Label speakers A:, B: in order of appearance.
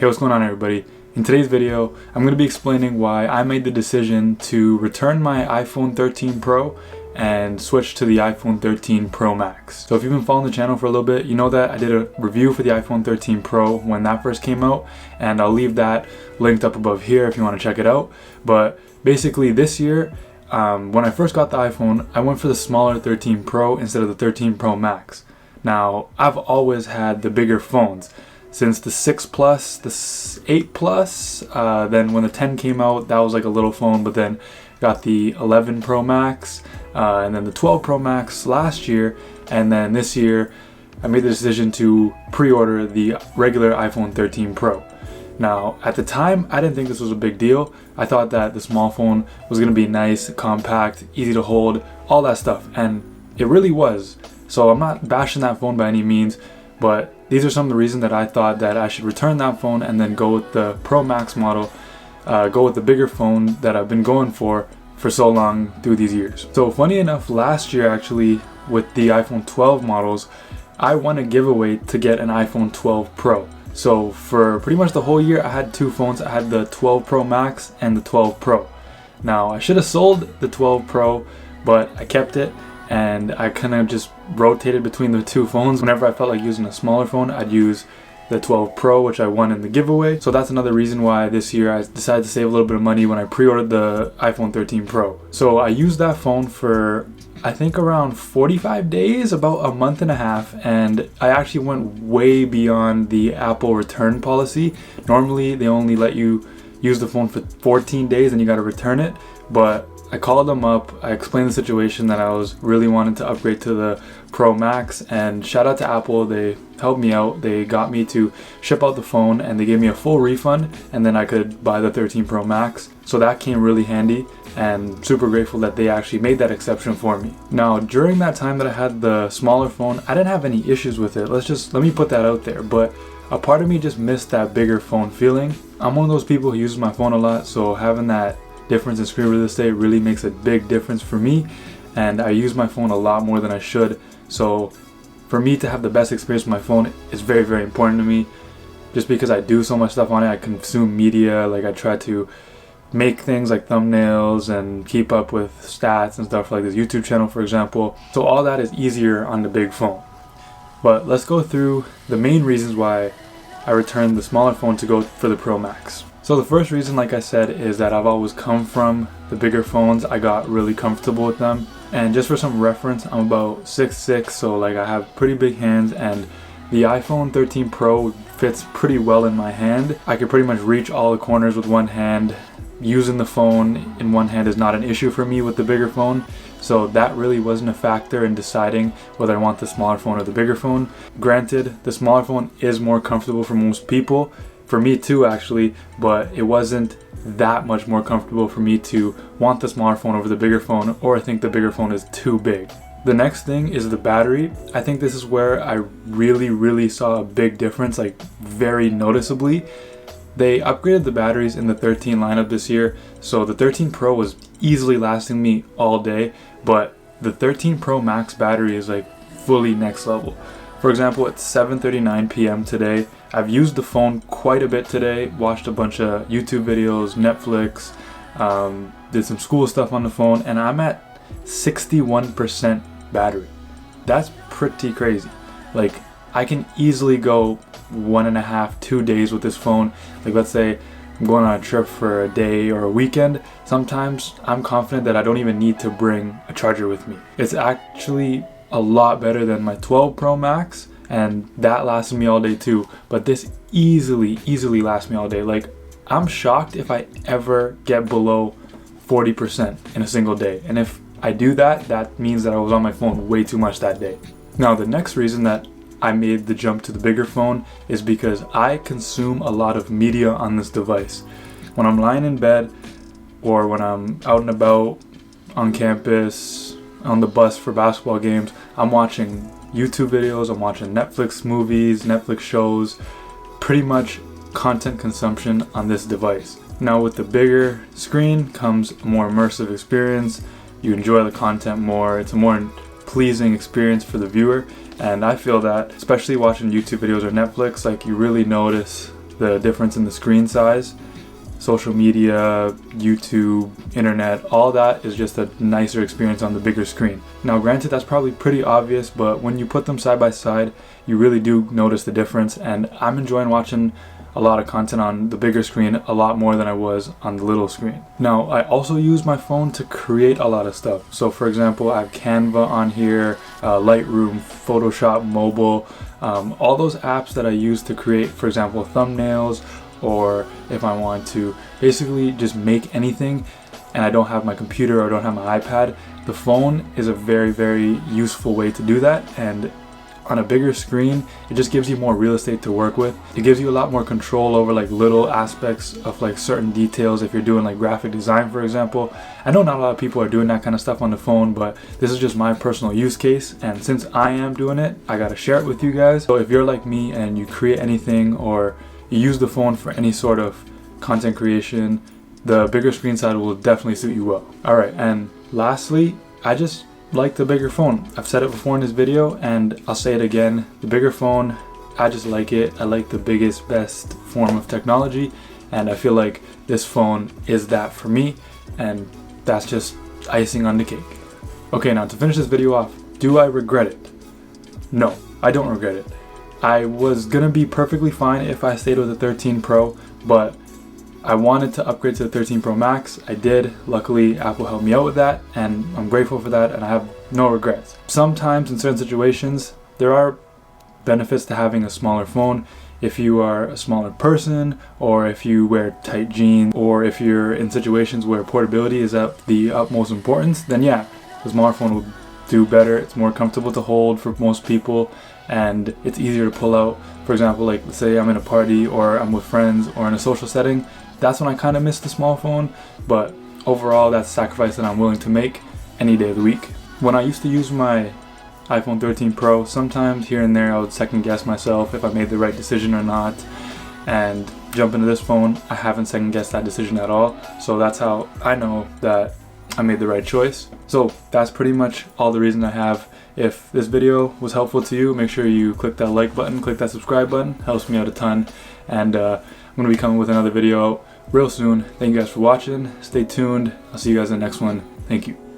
A: Hey, what's going on everybody? In today's video, I'm going to be explaining why I made the decision to return my iPhone 13 Pro and switch to the iPhone 13 Pro Max. So if you've been following the channel for a little bit, you know that I did a review for the iPhone 13 Pro when that first came out, and I'll leave that linked up above here if you want to check it out. But basically this year, when I first got the iPhone, I went for the smaller 13 Pro instead of the 13 Pro Max. Now, I've always had the bigger phones. Since the 6 Plus, the 8 Plus, then when the 10 came out, that was like a little phone, but then got the 11 Pro Max, and then the 12 Pro Max last year, and then this year, I made the decision to pre-order the regular iPhone 13 Pro. Now, at the time, I didn't think this was a big deal. I thought that the small phone was going to be nice, compact, easy to hold, all that stuff, and it really was. So I'm not bashing that phone by any means, but these are some of the reasons that I thought that I should return that phone and then go with the Pro Max model, go with the bigger phone that I've been going for so long through these years. So funny enough, last year actually with the iPhone 12 models, I won a giveaway to get an iPhone 12 Pro. So for pretty much the whole year, I had two phones. I had the 12 Pro Max and the 12 Pro. Now I should have sold the 12 Pro, but I kept it. And I kind of just rotated between the two phones. Whenever I felt like using a smaller phone, I'd use the 12 Pro, which I won in the giveaway. So that's another reason why this year I decided to save a little bit of money when I pre-ordered the iPhone 13 Pro. So I used that phone for, I think, around 45 days, about a month and a half. And I actually went way beyond the Apple return policy. Normally, they only let you use the phone for 14 days and you got to return it. But I called them up, I explained the situation that I was really wanting to upgrade to the Pro Max, and shout out to Apple, they helped me out. They got me to ship out the phone and they gave me a full refund, and then I could buy the 13 Pro Max. So that came really handy, and super grateful that they actually made that exception for me. Now, during that time that I had the smaller phone, I didn't have any issues with it. Let me put that out there, but a part of me just missed that bigger phone feeling. I'm one of those people who uses my phone a lot, so having that difference in screen real estate really makes a big difference for me, and I use my phone a lot more than I should. So for me to have the best experience with my phone is very, very important to me. Just because I do so much stuff on it, I consume media, like I try to make things like thumbnails and keep up with stats and stuff like this YouTube channel, for example. So all that is easier on the big phone. But let's go through the main reasons why I returned the smaller phone to go for the Pro Max. So the first reason, like I said, is that I've always come from the bigger phones. I got really comfortable with them. And just for some reference, I'm about 6'6", so like I have pretty big hands, and the iPhone 13 Pro fits pretty well in my hand. I could pretty much reach all the corners with one hand. Using the phone in one hand is not an issue for me with the bigger phone. So that really wasn't a factor in deciding whether I want the smaller phone or the bigger phone. Granted, the smaller phone is more comfortable for most people. For me too, actually, but it wasn't that much more comfortable for me to want the smaller phone over the bigger phone, or I think the bigger phone is too big. The next thing is the battery. I think this is where I really saw a big difference, like very noticeably. They upgraded the batteries in the 13 lineup this year, so the 13 Pro was easily lasting me all day, but the 13 Pro Max battery is like fully next level. For example, it's 7:39 p.m. today. I've used the phone quite a bit today, watched a bunch of YouTube videos, Netflix, did some school stuff on the phone, and I'm at 61% battery. That's pretty crazy. Like, I can easily go 1.5, 2 days with this phone. Like, let's say I'm going on a trip for a day or a weekend. Sometimes I'm confident that I don't even need to bring a charger with me. It's actually a lot better than my 12 Pro Max, and that lasted me all day too, but this easily lasts me all day. Like, I'm shocked if I ever get below 40% in a single day, and if I do that, that means that I was on my phone way too much that day. Now, the next reason that I made the jump to the bigger phone is because I consume a lot of media on this device. When I'm lying in bed, or when I'm out and about on campus, on the bus for basketball games, I'm watching YouTube videos, I'm watching Netflix movies, Netflix shows, pretty much content consumption on this device. Now with the bigger screen comes a more immersive experience. You enjoy the content more, it's a more pleasing experience for the viewer, and I feel that, especially watching YouTube videos or Netflix, like you really notice the difference in the screen size. Social media, YouTube, internet, all that is just a nicer experience on the bigger screen. Now granted, that's probably pretty obvious, but when you put them side by side, you really do notice the difference, and I'm enjoying watching a lot of content on the bigger screen a lot more than I was on the little screen. Now, I also use my phone to create a lot of stuff. So for example, I have Canva on here, Lightroom, Photoshop Mobile, all those apps that I use to create, for example, thumbnails, or if I want to basically just make anything and I don't have my computer or don't have my iPad, the phone is a very, very useful way to do that. And on a bigger screen, it just gives you more real estate to work with. It gives you a lot more control over like little aspects of like certain details. If you're doing like graphic design, for example, I know not a lot of people are doing that kind of stuff on the phone, but this is just my personal use case, and since I am doing it, I gotta share it with you guys. So if you're like me and you create anything or you use the phone for any sort of content creation, the bigger screen side will definitely suit you well. Alright, and lastly, I just like the bigger phone. I've said it before in this video and I'll say it again. The bigger phone, I just like it. I like the biggest, best form of technology, and I feel like this phone is that for me, and that's just icing on the cake. Okay, now to finish this video off, do I regret it? No, I don't regret it. I was gonna be perfectly fine if I stayed with the 13 Pro, but I wanted to upgrade to the 13 Pro Max. I did. Luckily, Apple helped me out with that, and I'm grateful for that, and I have no regrets. Sometimes in certain situations, there are benefits to having a smaller phone. If you are a smaller person, or if you wear tight jeans, or if you're in situations where portability is of the utmost importance, then yeah, the smaller phone will do better. It's more comfortable to hold for most people, and it's easier to pull out. For example, like let's say I'm in a party or I'm with friends or in a social setting, that's when I kind of miss the small phone, but overall that's a sacrifice that I'm willing to make any day of the week. When I used to use my iPhone 13 Pro, sometimes here and there I would second guess myself if I made the right decision or not, and jump into this phone, I haven't second guessed that decision at all, so that's how I know that I made the right choice. So that's pretty much all the reason I have. If this video was helpful to you, make sure you click that like button, click that subscribe button, helps me out a ton, and I'm going to be coming with another video real soon. Thank you guys for watching, stay tuned, I'll see you guys in the next one, thank you.